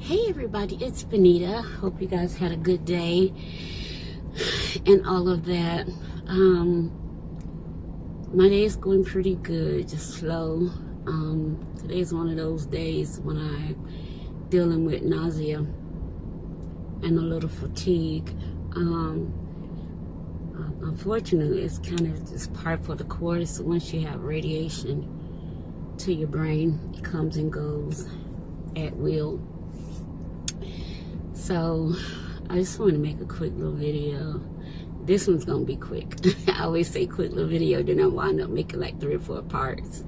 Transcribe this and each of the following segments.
Hey everybody, it's Benita. Hope you guys had a good day and all of that. My day is going pretty good, just slow. Today's one of those days when I'm dealing with nausea and a little fatigue. Unfortunately, it's kind of just par for the course. Once you have radiation to your brain, it comes and goes at will. So I just want to make a quick little video. This one's gonna be quick. I always say quick little video, then I wind up making like 3 or 4 parts.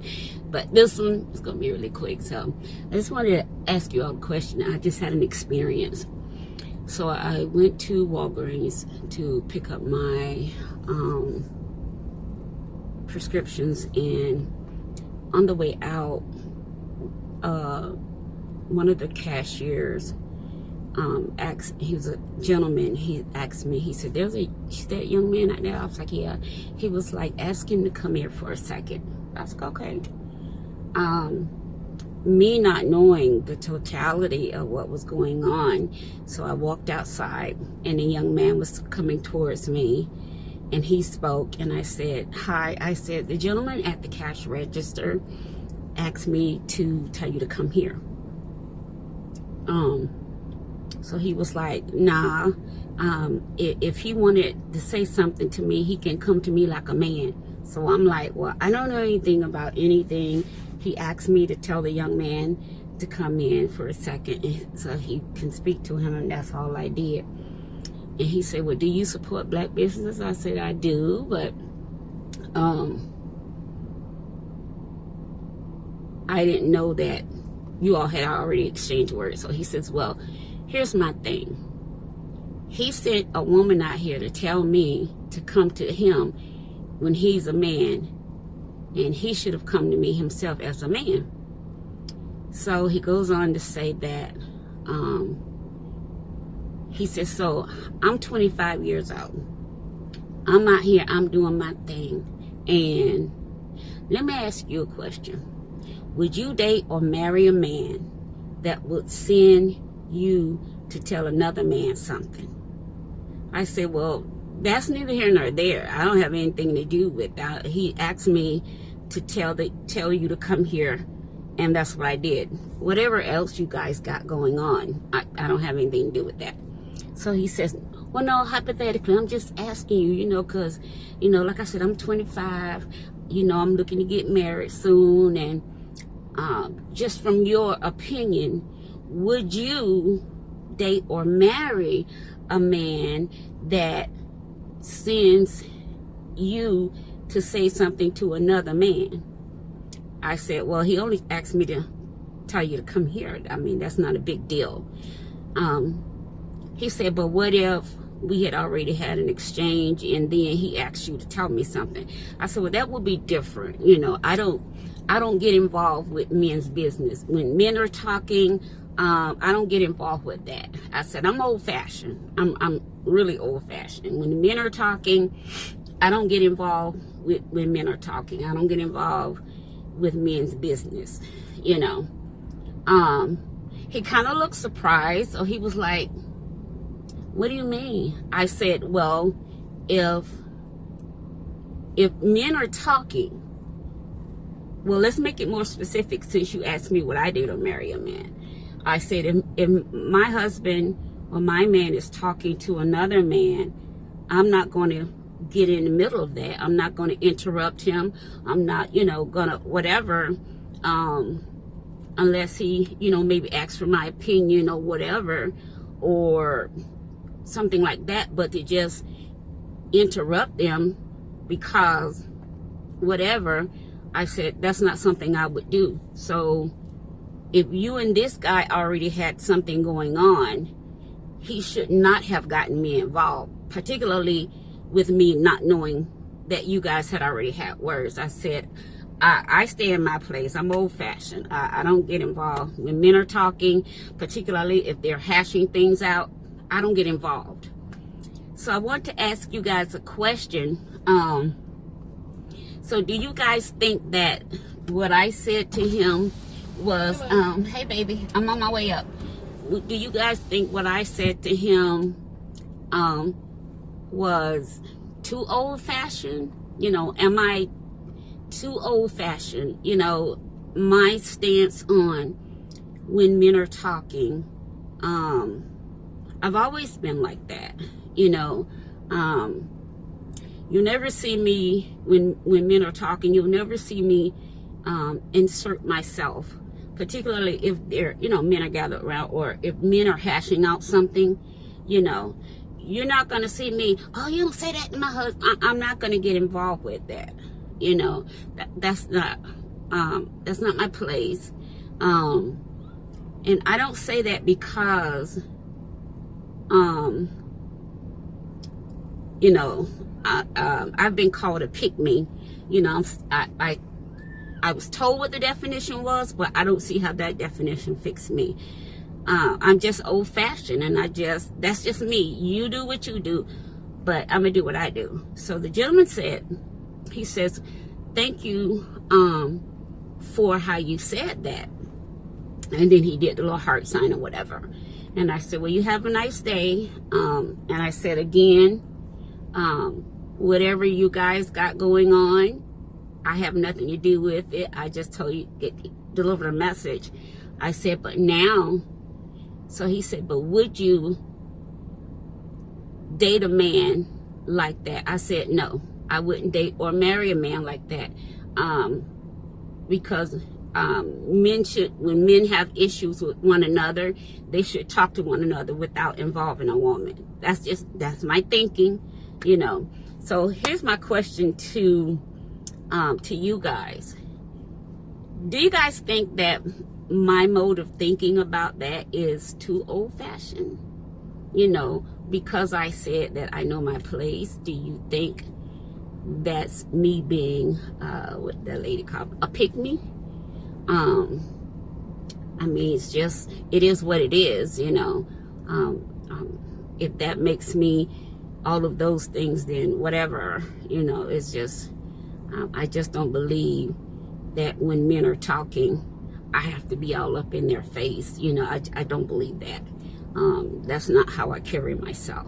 But this one is gonna be really quick. So I just wanted to ask you all a question. I just had an experience. So I went to Walgreens to pick up my prescriptions, and on the way out, one of the cashiers asked, he was a gentleman, he asked me, he said, there's that young man out there. I was like, yeah. He was like, ask him to come here for a second. I was like, okay. Me not knowing the totality of what was going on, so I walked outside, and a young man was coming towards me, and he spoke, and I said, hi. I said, the gentleman at the cash register asked me to tell you to come here. So he was like, nah, if he wanted to say something to me, he can come to me like a man. So I'm like, well, I don't know anything about anything. He asked me to tell the young man to come in for a second so he can speak to him, and that's all I did. And he said, well, do you support black businesses? I said, I do, but I didn't know that you all had already exchanged words. So he says, well, here's my thing. He sent a woman out here to tell me to come to him when he's a man, and he should have come to me himself as a man. So he goes on to say that, he says, so I'm 25 years old. I'm out here, I'm doing my thing. And let me ask you a question. Would you date or marry a man that would send you to tell another man something? I said, well, that's neither here nor there. I don't have anything to do with that. He asked me to tell you to come here, and that's what I did. Whatever else you guys got going on, I don't have anything to do with that. So he says, well, no, hypothetically, I'm just asking you, because, like I said, I'm 25, I'm looking to get married soon, and just from your opinion, would you date or marry a man that sends you to say something to another man? I said, well, he only asked me to tell you to come here. I mean, that's not a big deal. He said, but what if we had already had an exchange and then he asked you to tell me something? I said, well, that would be different. I don't get involved with men's business. When men are talking, I don't get involved with that. I said, I'm old-fashioned. I'm really old-fashioned. When men are talking, I don't get involved with when men are talking. I don't get involved with men's business, He kind of looked surprised. So he was like, what do you mean? I said, well, if men are talking, well, let's make it more specific since you asked me would I date or marry a man. I said, if my husband or my man is talking to another man, I'm not going to get in the middle of that. I'm not going to interrupt him. I'm not, going to whatever, unless he, maybe asks for my opinion or whatever, or something like that. But to just interrupt them because whatever, I said, that's not something I would do. So if you and this guy already had something going on, he should not have gotten me involved, particularly with me not knowing that you guys had already had words. I said, I stay in my place. I'm old-fashioned. I don't get involved. When men are talking, particularly if they're hashing things out, I don't get involved. So I want to ask you guys a question. So do you guys think that what I said to him was, hey baby, I'm on my way up. do you guys think what I said to him was too old-fashioned? You know, am I too old-fashioned? You know, my stance on when men are talking, I've always been like that. You know, you never see me when men are talking, you'll never see me insert myself, particularly if they're, you know, men are gathered around, or if men are hashing out something. You know, you're not going to see me, oh, you don't say that to my husband. I'm not going to get involved with that. You know, that's not my place. And I don't say that because, you know, I've been called a pick-me. You know, I was told what the definition was, but I don't see how that definition fits me. I'm just old-fashioned, and that's just me. You do what you do, but I'm gonna do what I do. So the gentleman said, he says, thank you for how you said that. And then he did the little heart sign or whatever. And I said, well, you have a nice day. And I said again, whatever you guys got going on, I have nothing to do with it. I just told you, delivered a message. I said, but now, so he said, but would you date a man like that? I said, no, I wouldn't date or marry a man like that. Because men should, when men have issues with one another, they should talk to one another without involving a woman. That's my thinking, you know. So here's my question to you guys. Do you guys think that my mode of thinking about that is too old-fashioned? You know, because I said that I know my place, do you think that's me being what that lady called a pick-me? I mean, it is what it is, you know. If that makes me all of those things, then whatever, you know. It's just I just don't believe that when men are talking, I have to be all up in their face. You know, I don't believe that. That's not how I carry myself.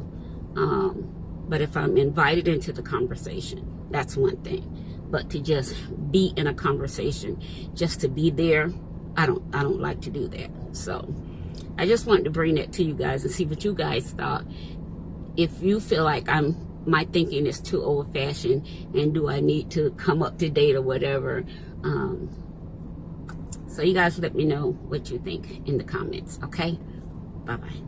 But if I'm invited into the conversation, that's one thing. But to just be in a conversation, just to be there, I don't like to do that. So I just wanted to bring that to you guys and see what you guys thought. If you feel like my thinking is too old-fashioned, and do I need to come up to date or whatever. So you guys let me know what you think in the comments, okay? Bye-bye.